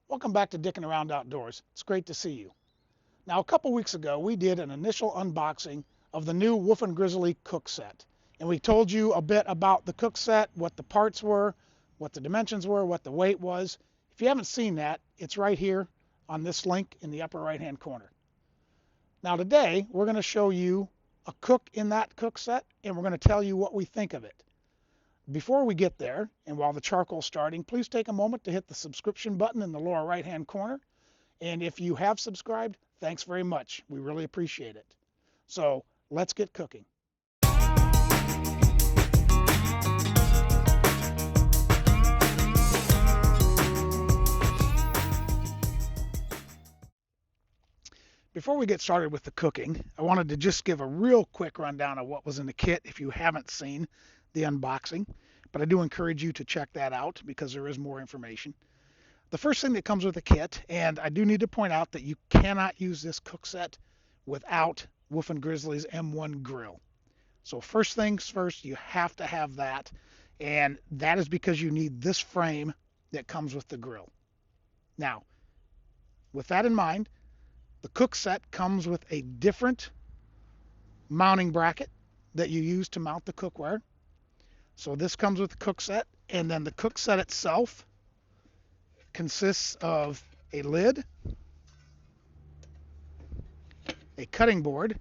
Welcome back to Dickin' Around Outdoors. It's great to see you. Now, a couple weeks ago, we did an initial unboxing of the new Wolf and Grizzly cook set. And we told you a bit about the cook set, what the parts were, what the dimensions were, what the weight was. If you haven't seen that, it's right here on this link in the upper right-hand corner. Now, today, we're going to show you a cook in that cook set, and we're going to tell you what we think of it. Before we get there, and while the charcoal's starting, please take a moment to hit the subscription button in the lower right-hand corner. And if you have subscribed, thanks very much. We really appreciate it. So let's get cooking. Before we get started with the cooking, I wanted to just give a real quick rundown of what was in the kit if you haven't seen the unboxing. But I do encourage you to check that out because there is more information. The first thing that comes with the kit, and I do need to point out that you cannot use this cook set without Wolf and Grizzly's M1 grill. So first things first, you have to have that, and that is because you need this frame that comes with the grill. Now, with that in mind, the cook set comes with a different mounting bracket that you use to mount the cookware. So this comes with the cook set, and then the cook set itself consists of a lid, a cutting board,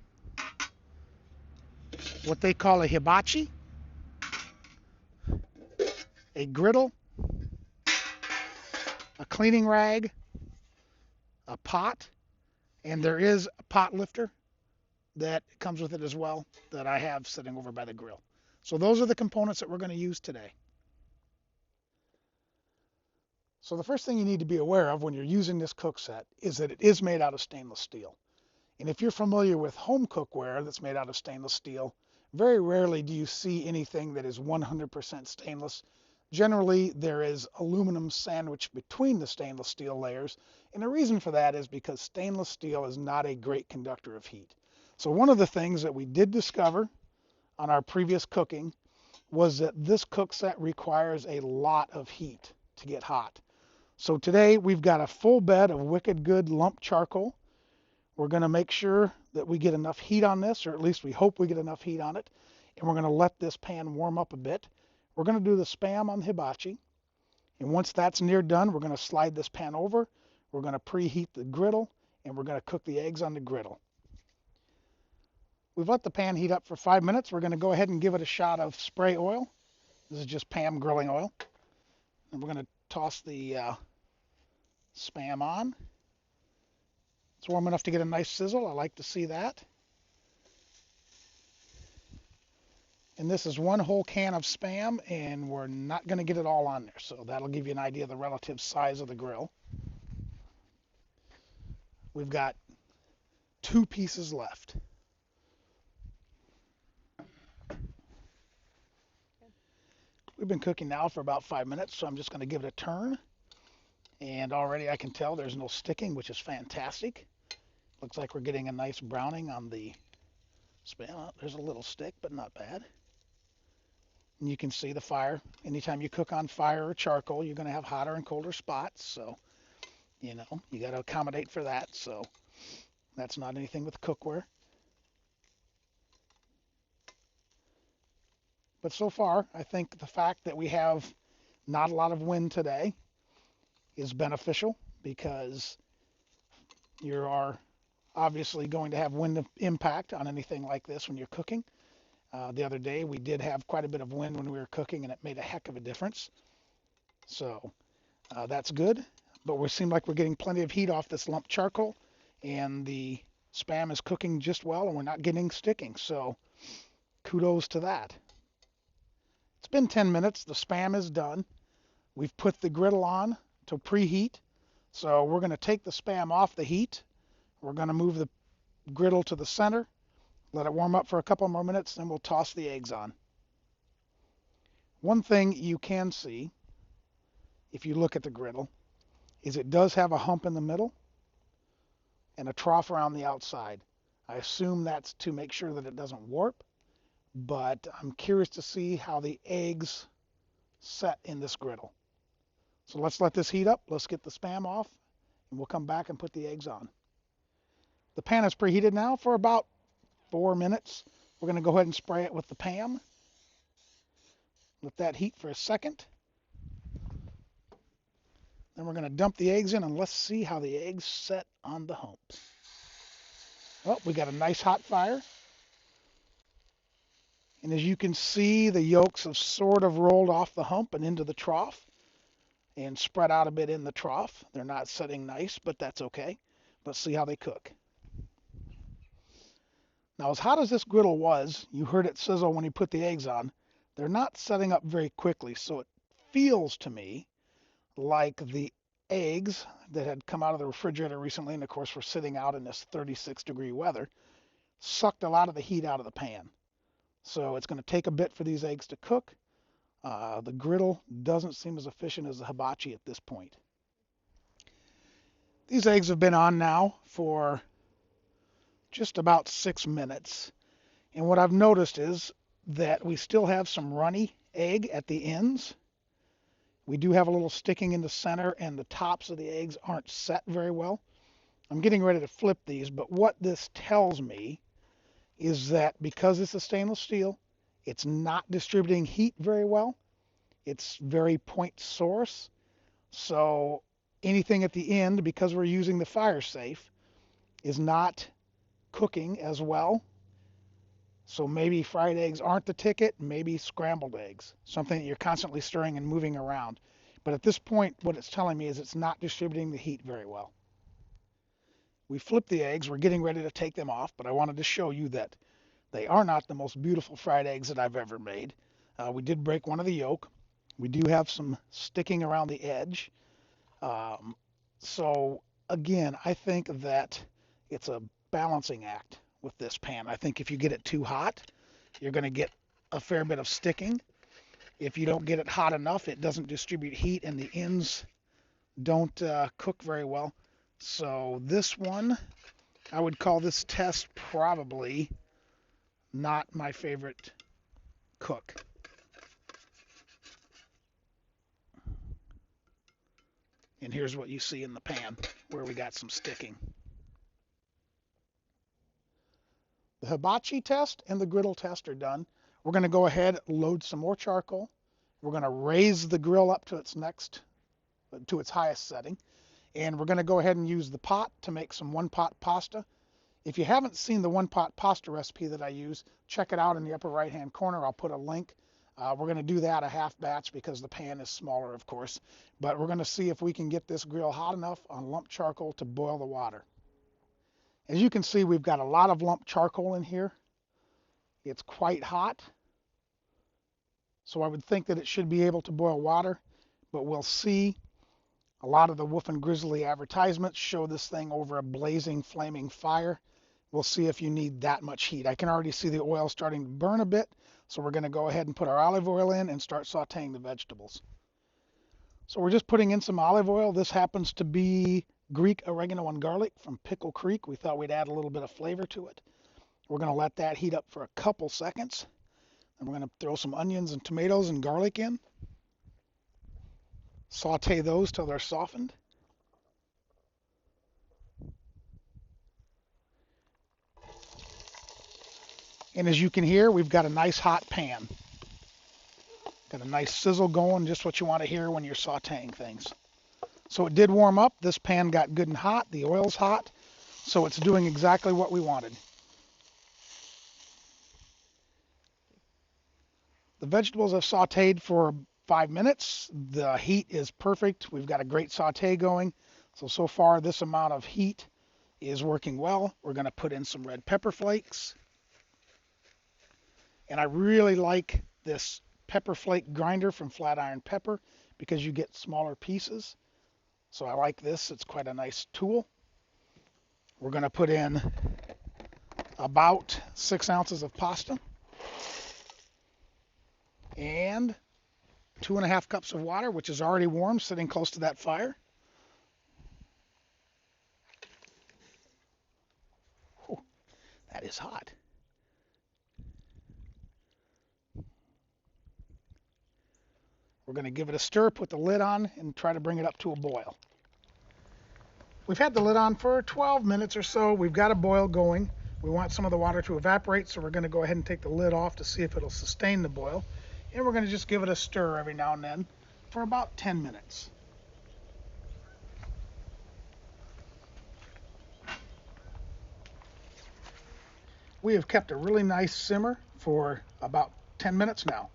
what they call a hibachi, a griddle, a cleaning rag, a pot, and there is a pot lifter that comes with it as well that I have sitting over by the grill. So those are the components that we're going to use today. So the first thing you need to be aware of when you're using this cook set is that it is made out of stainless steel. And if you're familiar with home cookware that's made out of stainless steel, very rarely do you see anything that is 100% stainless. Generally, there is aluminum sandwiched between the stainless steel layers, and the reason for that is because stainless steel is not a great conductor of heat. So one of the things that we did discover on our previous cooking was that this cook set requires a lot of heat to get hot. So today we've got a full bed of Wicked Good lump charcoal. We're going to make sure that we get enough heat on this, or at least we hope we get enough heat on it, and we're going to let this pan warm up a bit. We're going to do the spam on the hibachi, and once that's near done, we're going to slide this pan over. We're going to preheat the griddle, and we're going to cook the eggs on the griddle. We've let the pan heat up for 5 minutes. We're going to go ahead and give it a shot of spray oil. This is just Pam grilling oil. And we're going to toss the spam on. It's warm enough to get a nice sizzle. I like to see that. And this is one whole can of spam, and we're not going to get it all on there. So that'll give you an idea of the relative size of the grill. We've got 2 pieces left. We've been cooking now for about 5 minutes, so I'm just going to give it a turn. And already I can tell there's no sticking, which is fantastic. Looks like we're getting a nice browning on the spam. There's a little stick, but not bad. And you can see the fire. Anytime you cook on fire or charcoal, you're going to have hotter and colder spots. So, you got to accommodate for that. So that's not anything with cookware. But so far, I think the fact that we have not a lot of wind today is beneficial because you are obviously going to have wind impact on anything like this when you're cooking. The other day we did have quite a bit of wind when we were cooking, and it made a heck of a difference. So that's good. But we seem like we're getting plenty of heat off this lump charcoal, and the spam is cooking just well, and we're not getting sticking. So kudos to that. It's been 10 minutes. The spam is done. We've put the griddle on to preheat. So we're going to take the spam off the heat. We're going to move the griddle to the center, let it warm up for a couple more minutes, then we'll toss the eggs on. One thing you can see, if you look at the griddle, is it does have a hump in the middle and a trough around the outside. I assume that's to make sure that it doesn't warp, but I'm curious to see how the eggs set in this griddle. So let's let this heat up. Let's get the Spam off, and we'll come back and put the eggs on. The pan is preheated now for about 4 minutes. We're going to go ahead and spray it with the Pam. Let that heat for a second. Then we're going to dump the eggs in, and let's see how the eggs set on the humps. Oh, we got a nice hot fire. And as you can see, the yolks have sort of rolled off the hump and into the trough and spread out a bit in the trough. They're not setting nice, but that's okay. Let's see how they cook. Now, as hot as this griddle was, you heard it sizzle when you put the eggs on. They're not setting up very quickly, so it feels to me like the eggs that had come out of the refrigerator recently, and of course were sitting out in this 36-degree weather, sucked a lot of the heat out of the pan. So it's going to take a bit for these eggs to cook. The griddle doesn't seem as efficient as the hibachi at this point. These eggs have been on now for just about 6 minutes. And what I've noticed is that we still have some runny egg at the ends. We do have a little sticking in the center, and the tops of the eggs aren't set very well. I'm getting ready to flip these, but what this tells me is that because it's a stainless steel, it's not distributing heat very well. It's very point source. So anything at the end, because we're using the fire safe, is not cooking as well. So maybe fried eggs aren't the ticket, maybe scrambled eggs, something that you're constantly stirring and moving around. But at this point, what it's telling me is it's not distributing the heat very well. We flipped the eggs. We're getting ready to take them off, but I wanted to show you that they are not the most beautiful fried eggs that I've ever made. We did break one of the yolk. We do have some sticking around the edge. So again, I think that it's a balancing act with this pan. I think if you get it too hot, you're going to get a fair bit of sticking. If you don't get it hot enough, it doesn't distribute heat and the ends don't cook very well. So this one, I would call this test probably not my favorite cook. And here's what you see in the pan where we got some sticking. The hibachi test and the griddle test are done. We're going to go ahead, load some more charcoal. We're going to raise the grill up to its highest setting. And we're going to go ahead and use the pot to make some one-pot pasta. If you haven't seen the one-pot pasta recipe that I use, check it out in the upper right-hand corner. I'll put a link. We're going to do that a half batch because the pan is smaller, of course. But we're going to see if we can get this grill hot enough on lump charcoal to boil the water. As you can see, we've got a lot of lump charcoal in here. It's quite hot. So I would think that it should be able to boil water, but we'll see. A lot of the Wolf and Grizzly advertisements show this thing over a blazing, flaming fire. We'll see if you need that much heat. I can already see the oil starting to burn a bit, so we're going to go ahead and put our olive oil in and start sauteing the vegetables. So we're just putting in some olive oil. This happens to be Greek oregano and garlic from Pickle Creek. We thought we'd add a little bit of flavor to it. We're going to let that heat up for a couple seconds. And we're going to throw some onions and tomatoes and garlic in. Saute those till they're softened. And as you can hear, we've got a nice hot pan. Got a nice sizzle going, just what you want to hear when you're sauteing things. So it did warm up. This pan got good and hot. The oil's hot. So it's doing exactly what we wanted. The vegetables have sauteed for 5 minutes. The heat is perfect. We've got a great saute going. So far this amount of heat is working well. We're going to put in some red pepper flakes. And I really like this pepper flake grinder from Flatiron Pepper because you get smaller pieces. So I like this. It's quite a nice tool. We're going to put in about 6 ounces of pasta and 2.5 cups of water, which is already warm, sitting close to that fire. Whew, that is hot. We're going to give it a stir, put the lid on, and try to bring it up to a boil. We've had the lid on for 12 minutes or so. We've got a boil going. We want some of the water to evaporate, so we're going to go ahead and take the lid off to see if it'll sustain the boil. And we're going to just give it a stir every now and then for about 10 minutes. We have kept a really nice simmer for about 10 minutes now.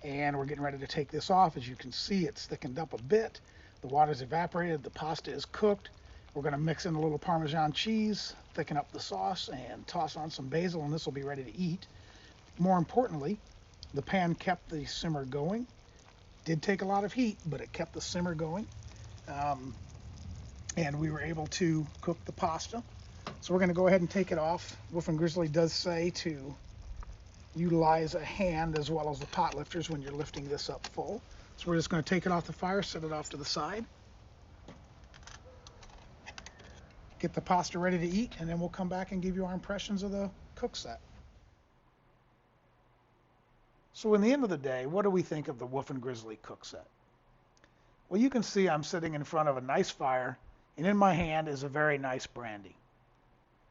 And we're getting ready to take this off. As you can see, it's thickened up a bit. The water's evaporated. The pasta is cooked. We're going to mix in a little Parmesan cheese, thicken up the sauce, and toss on some basil, and this will be ready to eat. More importantly, the pan kept the simmer going. Did take a lot of heat, but it kept the simmer going. And we were able to cook the pasta. So we're going to go ahead and take it off. Wolf and Grizzly does say to utilize a hand as well as the pot lifters when you're lifting this up full. So we're just going to take it off the fire, set it off to the side. Get the pasta ready to eat, and then we'll come back and give you our impressions of the cook set. So in the end of the day, what do we think of the Wolf and Grizzly cook set? Well, you can see I'm sitting in front of a nice fire, and in my hand is a very nice brandy.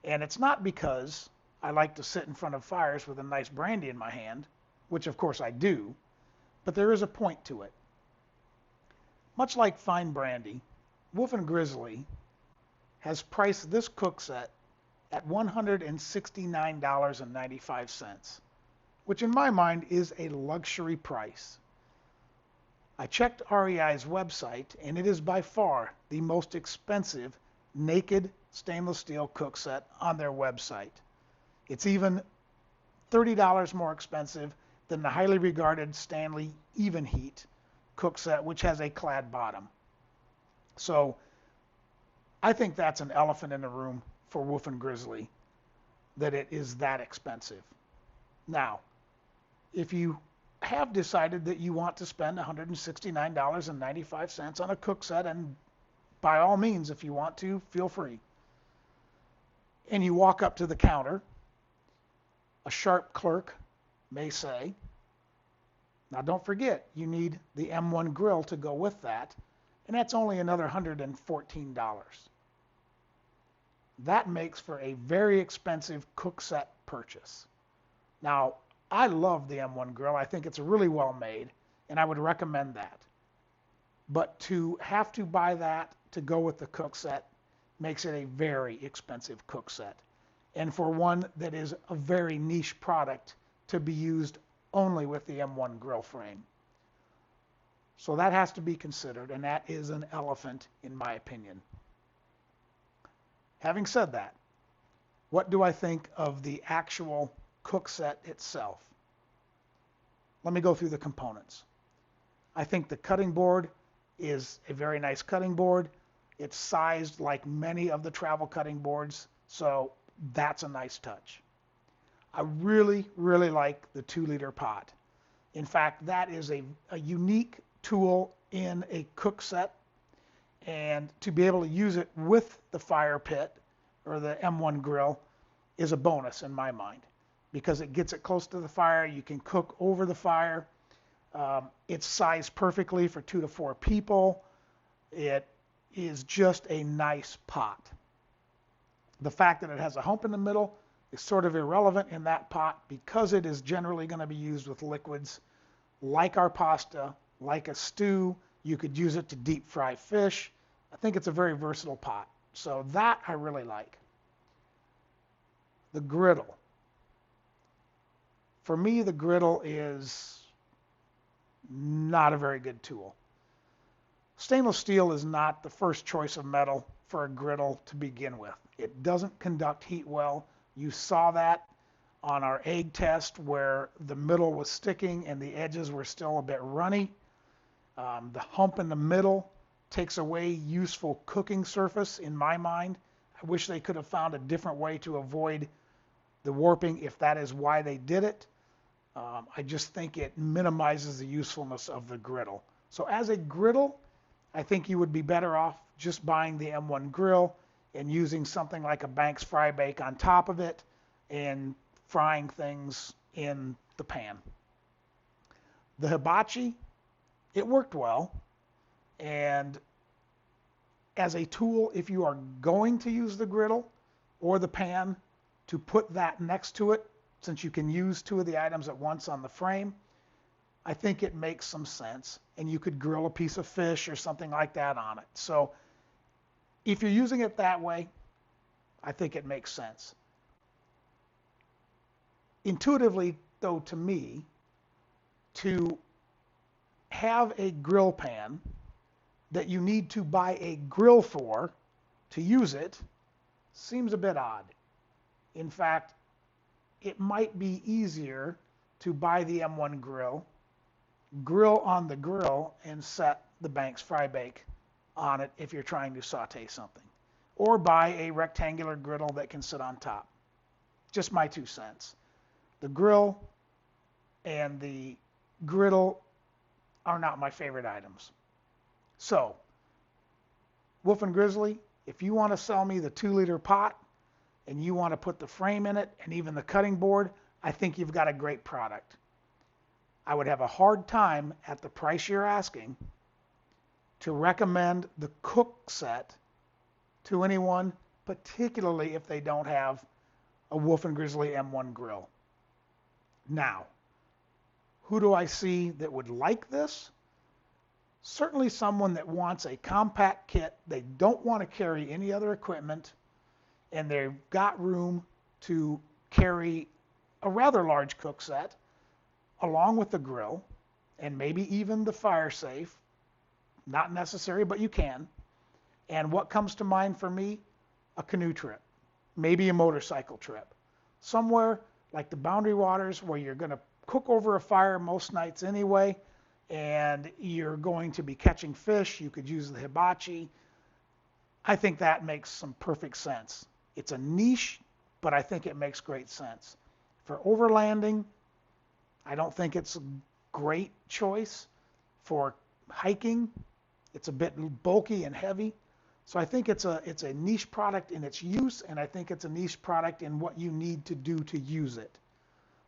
And it's not because I like to sit in front of fires with a nice brandy in my hand, which of course I do, but there is a point to it. Much like fine brandy, Wolf and Grizzly has priced this cook set at $169.95, which in my mind is a luxury price. I checked REI's website, and it is by far the most expensive naked stainless steel cook set on their website. It's even $30 more expensive than the highly regarded Stanley Even Heat cook set, which has a clad bottom. So I think that's an elephant in the room for Wolf and Grizzly, that it is that expensive. Now, if you have decided that you want to spend $169.95 on a cook set, and by all means, if you want to, feel free, and you walk up to the counter, a sharp clerk may say, now don't forget, you need the M1 grill to go with that, and that's only another $114. That makes for a very expensive cook set purchase. Now, I love the M1 grill. I think it's really well made, and I would recommend that. But to have to buy that to go with the cook set makes it a very expensive cook set. And for one that is a very niche product to be used only with the M1 grill frame. So that has to be considered, and that is an elephant in my opinion. Having said that, what do I think of the actual cook set itself? Let me go through the components. I think the cutting board is a very nice cutting board. It's sized like many of the travel cutting boards, so that's a nice touch. I really, really like the 2-liter pot. In fact, that is a unique tool in a cook set, and to be able to use it with the fire pit or the M1 grill is a bonus in my mind, because it gets it close to the fire. You can cook over the fire. It's sized perfectly for 2 to 4 people. It is just a nice pot. The fact that it has a hump in the middle is sort of irrelevant in that pot, because it is generally going to be used with liquids like our pasta, like a stew. You could use it to deep fry fish. I think it's a very versatile pot. So that I really like. The griddle. For me, the griddle is not a very good tool. Stainless steel is not the first choice of metal for a griddle to begin with. It doesn't conduct heat well. You saw that on our egg test where the middle was sticking and the edges were still a bit runny. The hump in the middle takes away useful cooking surface in my mind. I wish they could have found a different way to avoid the warping if that is why they did it. I just think it minimizes the usefulness of the griddle. So as a griddle, I think you would be better off just buying the M1 grill and using something like a Banks Fry Bake on top of it and frying things in the pan. The Hibachi It worked well, and as a tool, if you are going to use the griddle or the pan, to put that next to it, since you can use two of the items at once on the frame, I think it makes some sense. And you could grill a piece of fish or something like that on it. So if you're using it that way, I think it makes sense. Intuitively, though, to me, to have a grill pan that you need to buy a grill for to use it seems a bit odd. In fact, it might be easier to buy the M1 grill on the grill, and set the Banks Fry Bake on it if you're trying to saute something. Or buy a rectangular griddle that can sit on top. Just my 2 cents. The grill and the griddle are not my favorite items. So, Wolf and Grizzly, if you want to sell me the 2-liter pot and you want to put the frame in it and even the cutting board, I think you've got a great product. I would have a hard time at the price you're asking to recommend the cook set to anyone, particularly if they don't have a Wolf and Grizzly M1 grill. Now, who do I see that would like this? Certainly someone that wants a compact kit. They don't want to carry any other equipment, and they've got room to carry a rather large cook set along with the grill and maybe even the fire safe. Not necessary, but you can. And what comes to mind for me? A canoe trip, maybe a motorcycle trip. Somewhere like the Boundary Waters where you're going to cook over a fire most nights anyway, and you're going to be catching fish. You could use the hibachi. I think that makes some perfect sense. It's a niche, but I think it makes great sense. For overlanding, I don't think it's a great choice. For hiking, it's a bit bulky and heavy. So I think it's a niche product in its use, and I think it's a niche product in what you need to do to use it.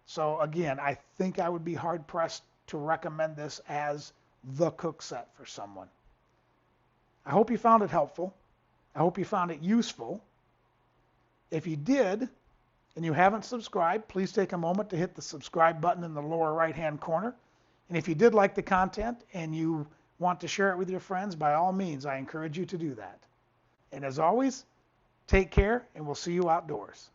So again, I think I would be hard-pressed to recommend this as the cook set for someone. I hope you found it helpful. I hope you found it useful. If you did, and you haven't subscribed, please take a moment to hit the subscribe button in the lower right-hand corner. And if you did like the content and you want to share it with your friends, by all means, I encourage you to do that. And as always, take care, and we'll see you outdoors.